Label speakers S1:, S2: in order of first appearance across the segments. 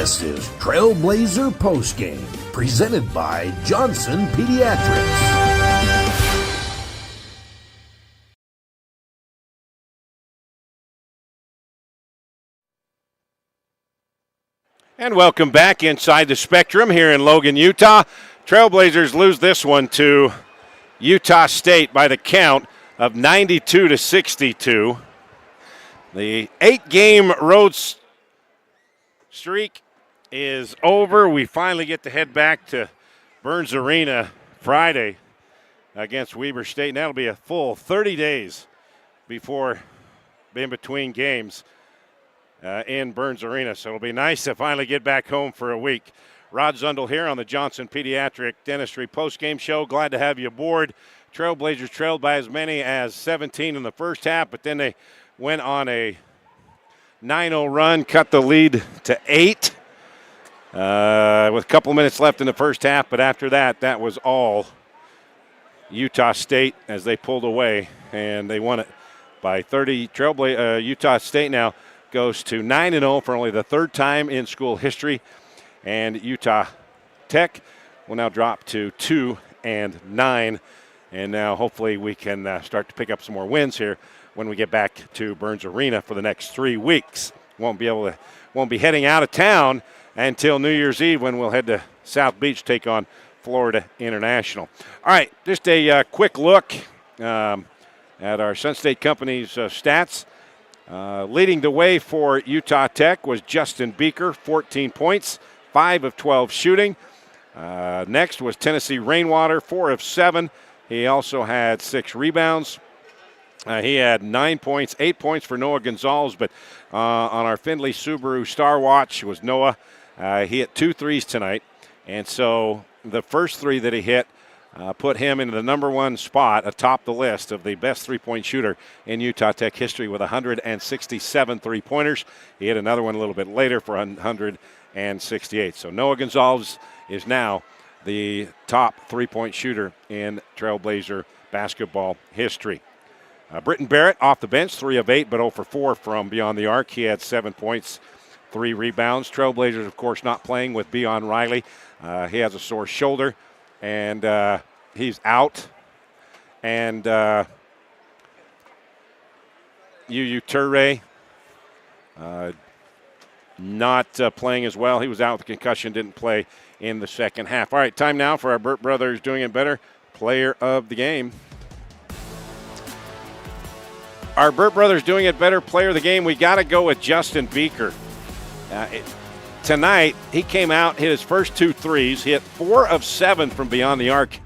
S1: This is Trailblazer Postgame, presented by Johnson Pediatrics.
S2: And welcome back inside the Spectrum here in Logan, Utah. Trailblazers lose this one to Utah State by the count of 92-62. The 8-game road streak is over. We finally get to head back to Burns Arena Friday against Weber State. And that'll be a full 30 days before in between games in Burns Arena. So it'll be nice to finally get back home for a week. Rod Zundel here on the Johnson Pediatric Dentistry postgame show. Glad to have you aboard. Trailblazers trailed by as many as 17 in the first half, but then they went on a 9-0 run, cut the lead to 8 with a couple minutes left in the first half. But after that, that was all Utah State as they pulled away, and they won it by 30. Utah State now goes to 9-0 for only the third time in school history, and Utah Tech will now drop to 2-9. And now hopefully we can start to pick up some more wins here when we get back to Burns Arena for the next 3 weeks. Won't be heading out of town until New Year's Eve when we'll head to South Beach, take on Florida International. All right, just a quick look at our Sun State Company's stats. Leading the way for Utah Tech was Justin Beaker, 14 points, 5 of 12 shooting. Next was Tennessee Rainwater, 4 of 7. He also had 6 rebounds. He had 9 points, 8 points for Noah Gonzalez, but on our Findlay Subaru Star Watch was Noah. He hit 2 threes tonight, and so the first 3 that he hit put him into the number 1 spot atop the list of the best three-point shooter in Utah Tech history with 167 three-pointers. He hit another one a little bit later for 168. So Noah Gonzalez is now the top three-point shooter in Trailblazer basketball history. Britton Barrett off the bench, 3 of 8, but 0 for 4 from beyond the arc. He had 7 points, 3 rebounds. Trailblazers, of course, not playing with Beon Riley. He has a sore shoulder, and he's out. And Yu Ture not playing as well. He was out with a concussion, didn't play in the second half. All right, time now for our Burt Brothers Doing It Better player of the game. Our Burt Brothers Doing It Better player of the game, we got to go with Justin Beaker. Tonight, he came out, hit his first 2 threes, hit 4 of 7 from beyond the arc.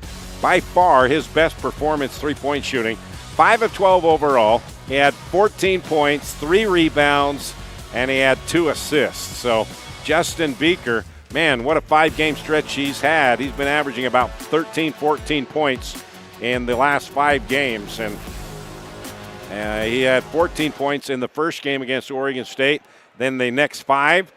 S2: By far his best performance three-point shooting. 5 of 12 overall. He had 14 points, 3 rebounds, and he had 2 assists. So Justin Beaker, man, what a 5-game stretch he's had. He's been averaging about 13, 14 points in the last 5 games. And he had 14 points in the first game against Oregon State. Then the next 5,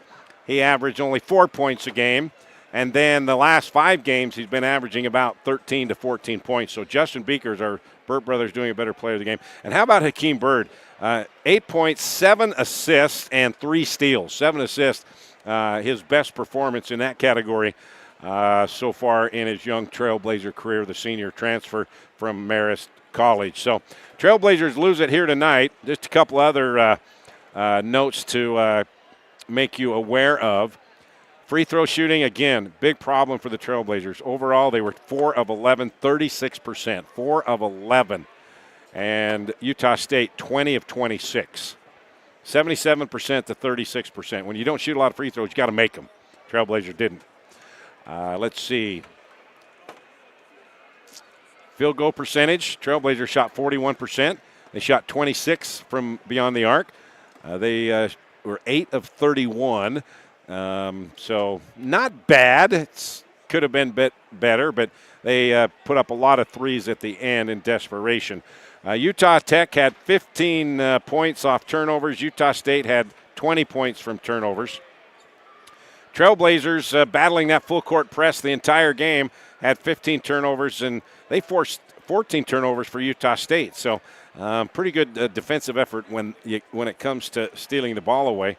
S2: he averaged only 4 points a game. And then the last 5 games, he's been averaging about 13 to 14 points. So Justin Beaker is our Burt Brothers Doing a Better player of the game. And how about Hakeem Byrd? 8 points, 7 assists, and 3 steals. 7 assists, his best performance in that category so far in his young Trailblazer career, the senior transfer from Marist College. So Trailblazers lose it here tonight. Just a couple other notes to make you aware of. Free throw shooting, again, big problem for the Trailblazers. Overall, they were 4 of 11, 36%. 4 of 11. And Utah State, 20 of 26. 77% to 36%. When you don't shoot a lot of free throws, you got to make them. Trailblazers didn't. Let's see. Field goal percentage, Trailblazers shot 41%. They shot 26 from beyond the arc. They were 8 of 31. So not bad. It could have been a bit better, but they put up a lot of threes at the end in desperation. Utah Tech had 15 points off turnovers. Utah State had 20 points from turnovers. Trailblazers battling that full court press the entire game, had 15 turnovers, and they forced 14 turnovers for Utah State. So pretty good defensive effort when it comes to stealing the ball away.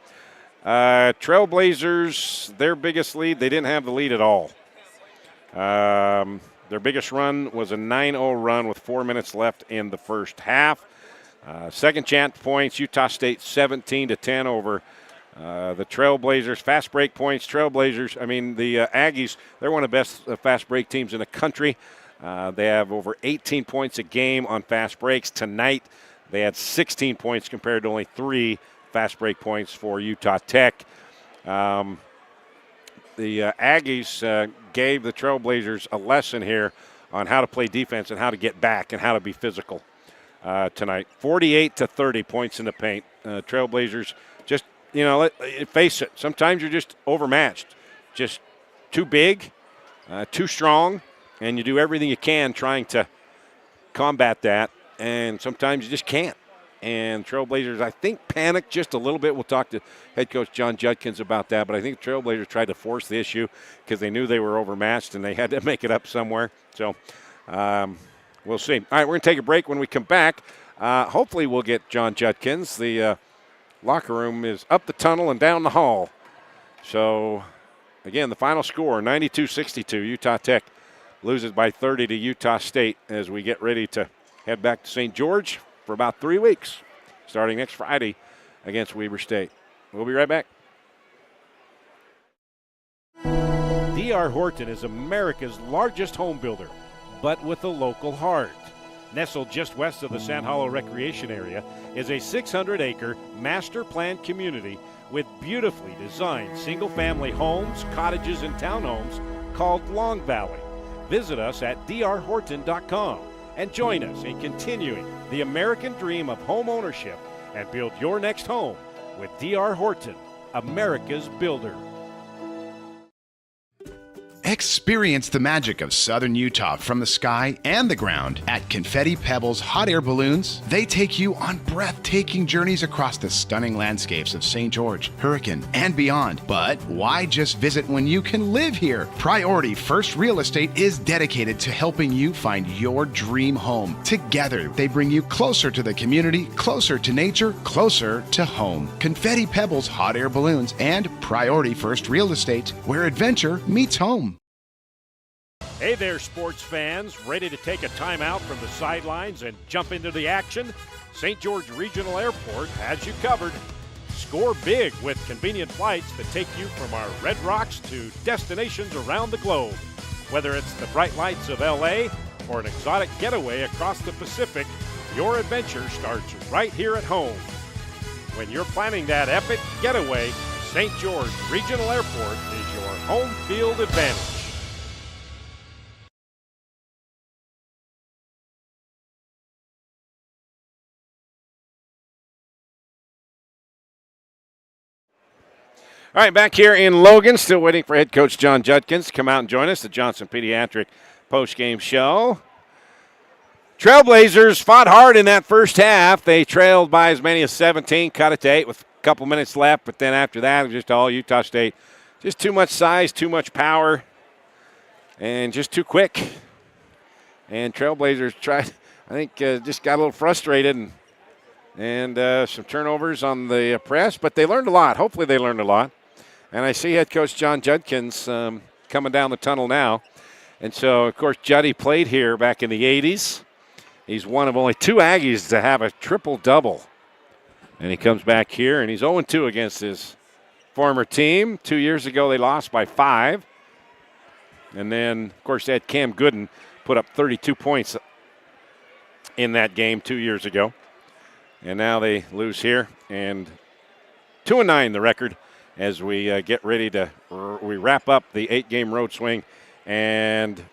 S2: Trailblazers, their biggest lead, they didn't have the lead at all. Their biggest run was a 9-0 run with 4 minutes left in the first half. Second chance points, Utah State 17-10 over the Trailblazers. Fast break points, Trailblazers. I mean, the Aggies, they're one of the best fast break teams in the country. They have over 18 points a game on fast breaks. Tonight, they had 16 points compared to only 3 fast break points for Utah Tech. The Aggies gave the Trailblazers a lesson here on how to play defense and how to get back and how to be physical tonight. 48-30 points in the paint. Trailblazers just, face it. Sometimes you're just overmatched, just too big, too strong, and you do everything you can trying to combat that, and sometimes you just can't. And Trailblazers, I think, panicked just a little bit. We'll talk to head coach John Judkins about that. But I think the Trailblazers tried to force the issue because they knew they were overmatched and they had to make it up somewhere. So we'll see. All right, we're going to take a break. When we come back, hopefully we'll get John Judkins. The locker room is up the tunnel and down the hall. So, again, the final score, 92-62. Utah Tech loses by 30 to Utah State as we get ready to head back to St. George for about 3 weeks, starting next Friday against Weber State. We'll be right back.
S3: D.R. Horton is America's largest home builder, but with a local heart. Nestled just west of the Sand Hollow Recreation Area is a 600-acre master planned community with beautifully designed single-family homes, cottages, and townhomes called Long Valley. Visit us at drhorton.com. and join us in continuing the American dream of home ownership and build your next home with D.R. Horton, America's builder.
S4: Experience the magic of southern Utah from the sky and the ground at Confetti Pebbles Hot Air Balloons. They take you on breathtaking journeys across the stunning landscapes of St. George, Hurricane, and beyond. But why just visit when you can live here? Priority First Real Estate is dedicated to helping you find your dream home. Together, they bring you closer to the community, closer to nature, closer to home. Confetti Pebbles Hot Air Balloons and Priority First Real Estate, where adventure meets home.
S3: Hey there, sports fans. Ready to take a timeout from the sidelines and jump into the action? St. George Regional Airport has you covered. Score big with convenient flights that take you from our Red Rocks to destinations around the globe. Whether it's the bright lights of L.A. or an exotic getaway across the Pacific, your adventure starts right here at home. When you're planning that epic getaway, St. George Regional Airport is your home field advantage.
S2: All right, back here in Logan, still waiting for head coach John Judkins to come out and join us, the Johnson Pediatric postgame show. Trailblazers fought hard in that first half. They trailed by as many as 17, cut it to 8 with a couple minutes left, but then after that, it was just all Utah State. Just too much size, too much power, and just too quick. And Trailblazers tried, I think, just got a little frustrated and some turnovers on the press, but they learned a lot. Hopefully they learned a lot. And I see head coach John Judkins coming down the tunnel now. And so, of course, Juddy played here back in the 80s. He's one of only 2 Aggies to have a triple-double. And he comes back here, and he's 0-2 against his former team. 2 years ago, they lost by 5. And then, of course, they had Cam Gooden put up 32 points in that game 2 years ago. And now they lose here. And 2-9 the record as we get ready to we wrap up the 8-game road swing. And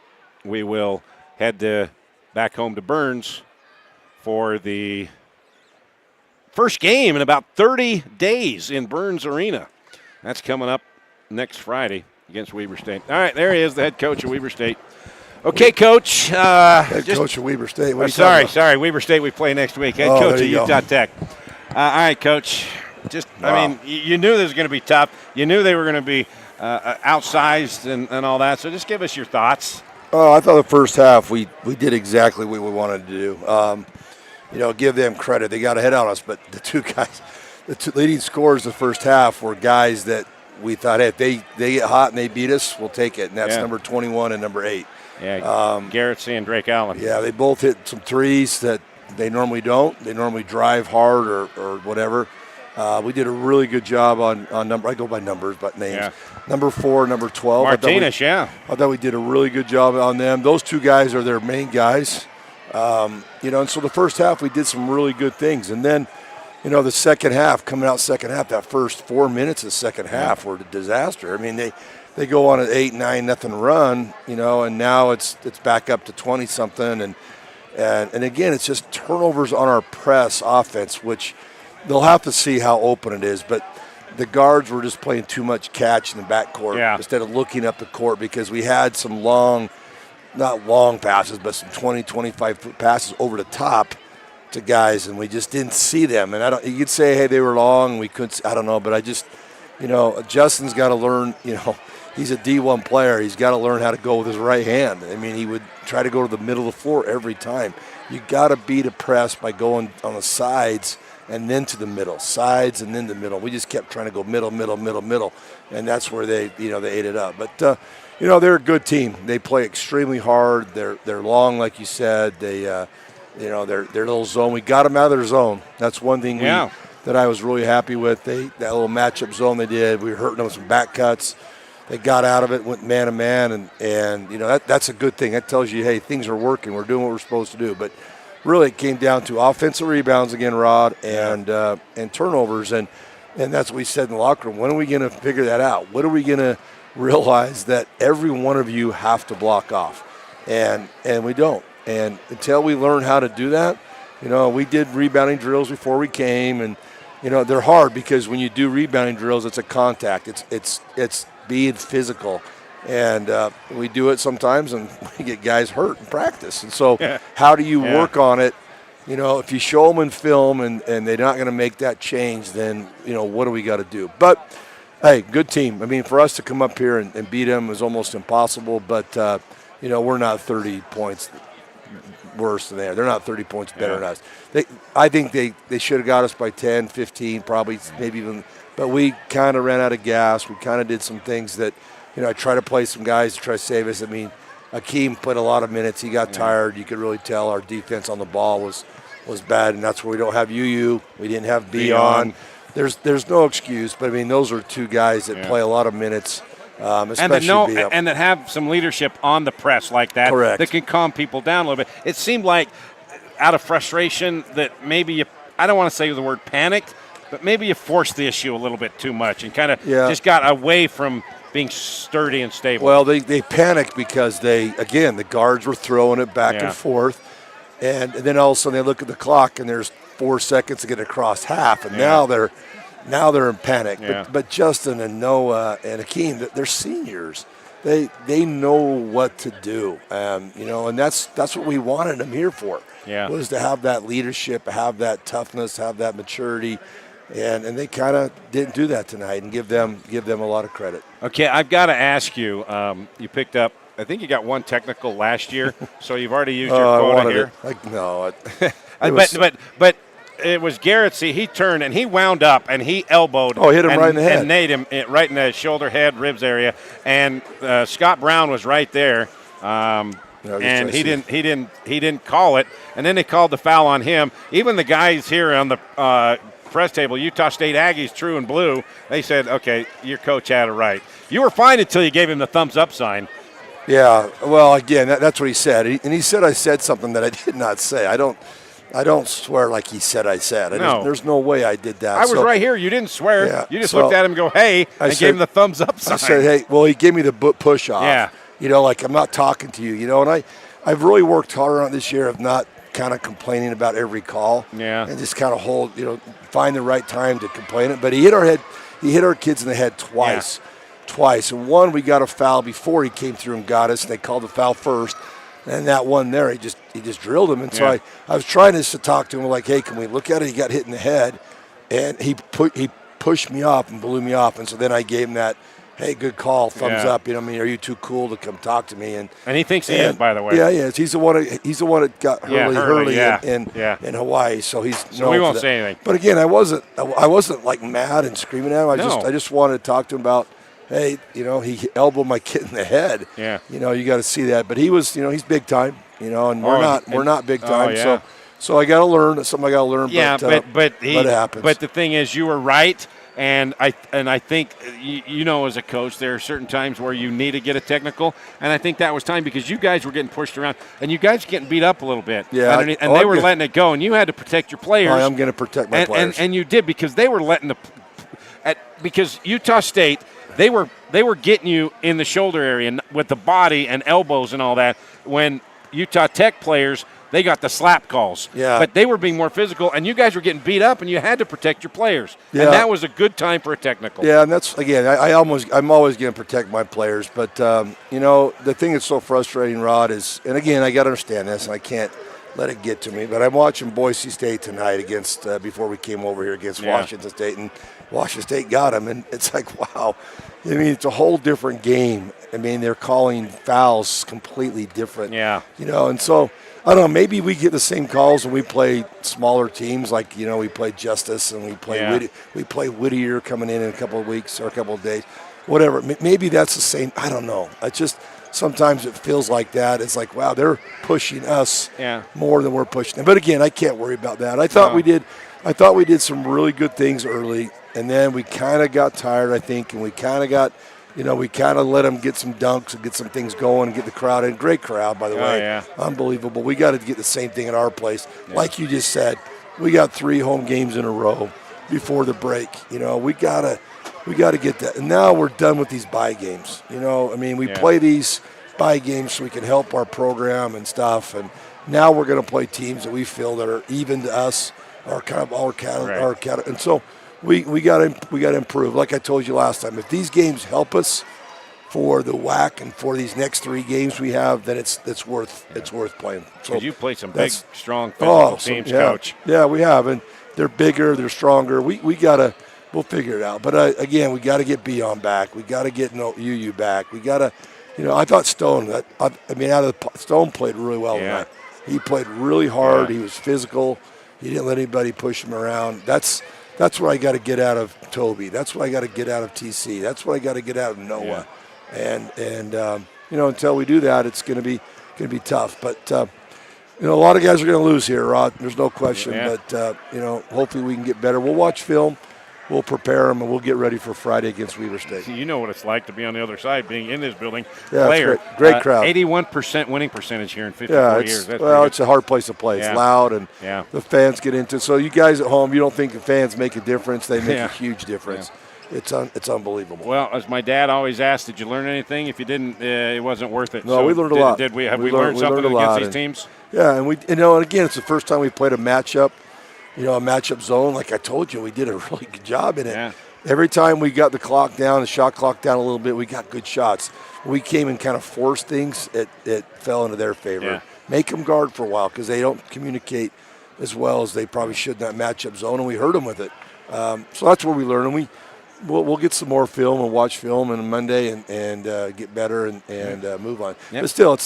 S2: we will head back home to Burns for the first game in about 30 days in Burns Arena. That's coming up next Friday against Weber State. All right, there he is, the head coach of Weber State. Okay, Coach.
S5: Head coach of Weber State.
S2: Sorry, Weber State we play next week. Head coach of Utah Tech. All right, Coach. I mean, you knew this was going to be tough. You knew they were going to be outsized and all that. So just give us your thoughts.
S5: Oh, I thought the first half we did exactly what we wanted to do. Give them credit. They got ahead on us, but the the two leading scorers the first half were guys that we thought, hey, if they get hot and they beat us, we'll take it. And that's number 21 and number 8.
S2: Yeah, Garrett C. and Drake Allen.
S5: Yeah, they both hit some threes that they normally don't. They normally drive hard or whatever. We did a really good job on number. I go by numbers, but names.
S2: Yeah.
S5: Number 4, number 12.
S2: Martinez,
S5: I thought we did a really good job on them. Those two guys are their main guys. And so the first half we did some really good things. And then, the second half, that first 4 minutes of the second half were a disaster. I mean, they go on an 8-9-0 run, and now it's back up to 20-something. And again, it's just turnovers on our press offense, which they'll have to see how open it is. But the guards were just playing too much catch in the backcourt instead of looking up the court because we had some not long passes, but some 20, 25-foot passes over the top to guys, and we just didn't see them. And you could say, hey, they were long, we couldn't. I don't know, but I just, Justin's got to learn. He's a D1 player. He's got to learn how to go with his right hand. I mean, he would try to go to the middle of the floor every time. You got to beat a press by going on the sides and then to the middle, sides and then the middle. We just kept trying to go middle, and that's where they ate it up. But they're a good team. They play extremely hard. They're long, like you said. Their little zone. We got them out of their zone. That's one thing that I was really happy with. That little matchup zone they did. We were hurting them with some back cuts. They got out of it, went man to man, and that's a good thing. That tells you, hey, things are working. We're doing what we're supposed to do. But really, it came down to offensive rebounds again, Rod, and turnovers, and that's what we said in the locker room. When are we going to figure that out? When are we going to realize that every one of you have to block off, and we don't. And until we learn how to do that, we did rebounding drills before we came, and they're hard because when you do rebounding drills, it's a contact. It's being physical, and we do it sometimes, and we get guys hurt in practice. And so, how do you work on it? If you show them in film and they're not going to make that change, then what do we got to do? But hey, good team. I mean, for us to come up here and beat them is almost impossible. But we're not 30 points worse than they are. They're not 30 points better than us. I think they should have got us by 10, 15, probably maybe even. But we kind of ran out of gas. We kind of did some things that, I try to play some guys to try to save us. I mean, Akeem played a lot of minutes. He got tired. You could really tell our defense on the ball was bad, and that's where we don't have UU. We didn't have Beyond. There's no excuse, but I mean, those are two guys that play a lot of minutes. Especially
S2: and that have some leadership on the press like that.
S5: Correct.
S2: That can calm people down a little bit. It seemed like out of frustration that maybe I don't want to say the word panicked, but maybe you forced the issue a little bit too much and kind of just got away from being sturdy and stable.
S5: Well, they panicked because the guards were throwing it back and forth, and then all of a sudden they look at the clock and there's 4 seconds to get across half, and now they're in panic.
S2: Yeah.
S5: But Justin and Noah and Akeem, they're seniors. They know what to do, and that's what we wanted them here for. Was to have that leadership, have that toughness, have that maturity. And they kind of didn't do that tonight, and give them a lot of credit.
S2: Okay, I've got to ask you. You picked up. I think you got one technical last year, so you've already used your quota here. But it was Garrett. See, he turned and he wound up and he elbowed.
S5: Oh, hit him right in the head.
S2: And nailed him right in the shoulder, head, ribs area. And Scott Brown was right there. And he didn't call it. And then they called the foul on him. Even the guys here on the press table, Utah State Aggies, true and blue, they said, okay, your coach had it right. You were fine until you gave him the thumbs up sign.
S5: Yeah, well, again, that's what he said. And he said I said something that I did not say. I don't swear like he said I said. There's no way I did that.
S2: I was right here. You didn't swear.
S5: Yeah,
S2: you just looked at him and go, hey, and gave him the thumbs up sign.
S5: I said, hey, well, he gave me the push off.
S2: Yeah.
S5: Like I'm not talking to you, and I've really worked hard on it this year of not kind of complaining about every call.
S2: Yeah.
S5: And just kind of find the right time to complain it. But he hit our kids in the head twice.
S2: Yeah.
S5: Twice. And one, we got a foul before he came through and got us, and they called the foul first. And that one there, he just drilled him. And so I was trying to talk to him like, hey, can we look at it? He got hit in the head, and he pushed me off and blew me off. And so then I gave him that hey, good call, thumbs
S2: Yeah.
S5: up. You know, what I mean, are you too cool to come talk to me?
S2: And he thinks he is, by the way.
S5: Yeah, he is. He's the one that got Hurley
S2: yeah.
S5: in Hawaii. So he's
S2: So we won't say anything.
S5: But again, I wasn't like mad and screaming at him. I just wanted to talk to him about, hey, you know, he elbowed my kid in the head.
S2: Yeah.
S5: You know, you got to see that. But he was, you know, he's big time. You know, and we're not big time.
S2: yeah.
S5: So I got to learn. That's something I got to learn.
S2: Yeah, but
S5: it happens.
S2: But the thing is, you were right. And I think, you know, as a coach, there are certain times where you need to get a technical, and I think that was time because you guys were getting pushed around, and you guys were getting beat up a little bit.
S5: Yeah,
S2: and they were letting it go, and you had to protect your players.
S5: I'm going to protect my players.
S2: And you did because they were letting because Utah State, they were getting you in the shoulder area with the body and elbows and all that when Utah Tech players – they got the slap calls.
S5: Yeah.
S2: But they were being more physical, and you guys were getting beat up, and you had to protect your players.
S5: Yeah.
S2: And that was a good time for a technical.
S5: Yeah, and that's, again, I'm always going to protect my players. But, you know, the thing that's so frustrating, Rod, is, and again, I got to understand this, and I can't let it get to me, but I'm watching Boise State tonight against, before we came over here, against Washington State, and Washington State got them, and it's like, wow. I mean, it's a whole different game. I mean, they're calling fouls completely different.
S2: Yeah.
S5: You know, and so, I don't know, maybe we get the same calls when we play smaller teams, like, you know, we play Justice and we play Whittier coming in a couple of weeks or a couple of days, whatever. Maybe that's the same. I don't know. It's just sometimes it feels like that. It's like, wow, they're pushing us more than we're pushing them. But again, I can't worry about that. I thought we did some really good things early, and then we kind of got tired, I think, and we kind of got. You know, we kind of let them get some dunks and get some things going and get the crowd in. Great crowd, by the way.
S2: Yeah.
S5: Unbelievable. We got to get the same thing at our place. Yeah. Like you just said, we got 3 home games in a row before the break. You know, we gotta get that. And now we're done with these bye games. You know, I mean, we play these bye games so we can help our program and stuff. And now we're going to play teams that we feel that are even to us, our category. And so we got to improve. Like I told you last time, if these games help us for the WAC and for these next 3 games we have, then it's worth playing. So
S2: you play some big, strong physical teams, Coach.
S5: Yeah, we have, and they're bigger, they're stronger. We'll figure it out. But again, we got to get Beyond back. We got to get UU back. We got to, you know, I thought Stone. Stone played really well tonight. He played really hard. He was physical. He didn't let anybody push him around. That's what I got to get out of Toby. That's what I got to get out of TC. That's what I got to get out of Noah. And you know, until we do that, it's going to be tough. But you know, a lot of guys are going to lose here, Rod. There's no question.
S2: Yeah.
S5: But you know, hopefully we can get better. We'll watch film. We'll prepare them, and we'll get ready for Friday against Weber State.
S2: You know what it's like to be on the other side, being in this building.
S5: Yeah, it's great crowd.
S2: 81% winning percentage here in 54 years.
S5: It's a hard place to play. It's loud, and the fans get into it. So you guys at home, you don't think the fans make a difference. They make a huge difference. Yeah. It's unbelievable.
S2: Well, as my dad always asked, did you learn anything? If you didn't, it wasn't worth it.
S5: No,
S2: so
S5: we learned a lot.
S2: Have we learned something against these teams?
S5: Yeah, and again, it's the first time we played a matchup. You know, a matchup zone. Like I told you, we did a really good job in it.
S2: Yeah.
S5: Every time we got the clock down, the shot clock down a little bit, we got good shots. We came and kind of forced things. It fell into their favor.
S2: Yeah.
S5: Make them guard for a while because they don't communicate as well as they probably should in that matchup zone, and we hurt them with it. So that's where we learn. And we'll get some more film and watch film on Monday and get better and move on. Yep. But still,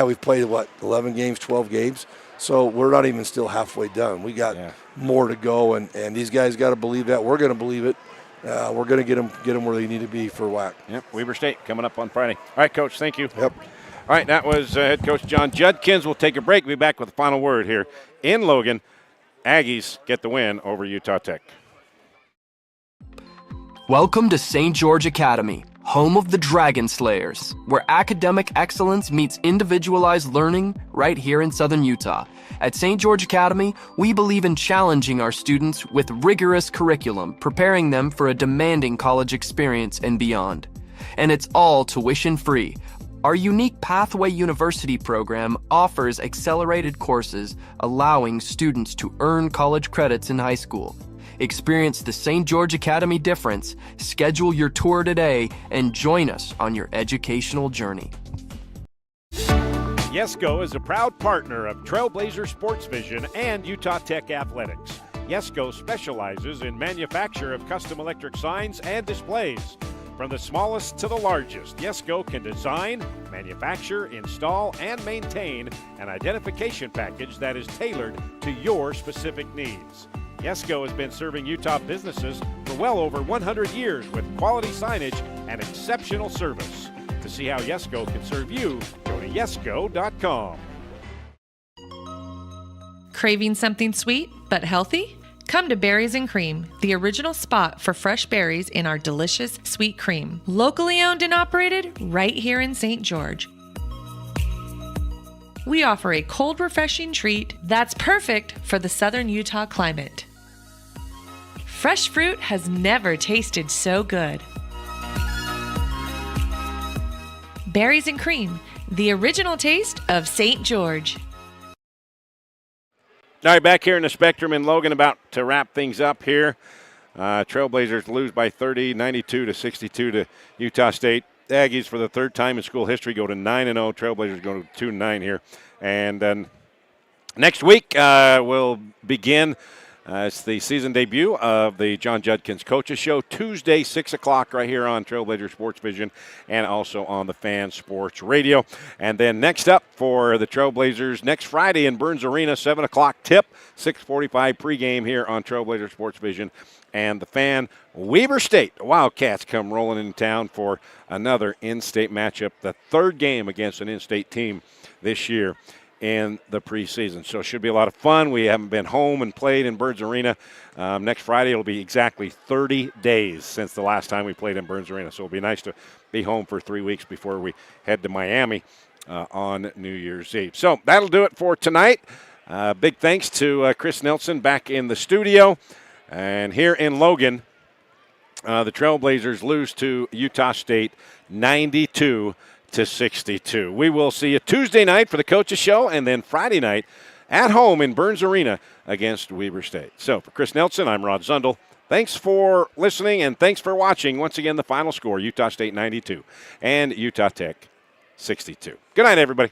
S5: we've played, 11 games, 12 games. So we're not even still halfway done. We got more to go, and these guys got to believe that. We're going to believe it. We're going to get them where they need to be for WAC.
S2: Yep, Weber State coming up on Friday. All right, Coach, thank you.
S5: Yep.
S2: All right, that was head coach John Judkins. We'll take a break. We'll be back with the final word here in Logan. Aggies get the win over Utah Tech.
S6: Welcome to St. George Academy, home of the Dragon Slayers, where academic excellence meets individualized learning right here in Southern Utah. At St. George Academy, we believe in challenging our students with rigorous curriculum, preparing them for a demanding college experience and beyond. And it's all tuition free. Our unique Pathway University program offers accelerated courses, allowing students to earn college credits in high school. Experience the St. George Academy difference, schedule your tour today, and join us on your educational journey.
S3: Yesco is a proud partner of Trailblazer Sports Vision and Utah Tech Athletics. Yesco specializes in manufacture of custom electric signs and displays. From the smallest to the largest, Yesco can design, manufacture, install, and maintain an identification package that is tailored to your specific needs. Yesco has been serving Utah businesses for well over 100 years with quality signage and exceptional service. To see how Yesco can serve you, go to yesco.com.
S7: Craving something sweet but healthy? Come to Berries and Cream, the original spot for fresh berries in our delicious sweet cream. Locally owned and operated right here in St. George. We offer a cold, refreshing treat that's perfect for the southern Utah climate. Fresh fruit has never tasted so good. Berries and Cream, the original taste of St. George.
S2: All right, back here in the Spectrum in Logan, about to wrap things up here. Trailblazers lose by 30, 92-62 to Utah State. Aggies, for the third time in school history, go to 9-0. Trailblazers go to 2-9 here. And then next week will begin. It's the season debut of the John Judkins Coaches Show, Tuesday, 6 o'clock, right here on Trailblazer Sports Vision and also on the Fan Sports Radio. And then next up for the Trailblazers, next Friday in Burns Arena, 7 o'clock tip, 6:45 pregame here on Trailblazer Sports Vision and the Fan. Weber State, the Wildcats come rolling into town for another in-state matchup, the third game against an in-state team this year in the preseason. So it should be a lot of fun. We haven't been home and played in Burns Arena. Next Friday it'll be exactly 30 days since the last time we played in Burns Arena. So it'll be nice to be home for 3 weeks before we head to Miami on New Year's Eve. So that'll do it for tonight. Big thanks to Chris Nelson back in the studio. And here in Logan, the Trailblazers lose to Utah State 92-62. We will see you Tuesday night for the Coaches Show and then Friday night at home in Burns Arena against Weber State. So for Chris Nelson, I'm Rod Zundel. Thanks for listening and thanks for watching. Once again, the final score, Utah State 92 and Utah Tech 62. Good night, everybody.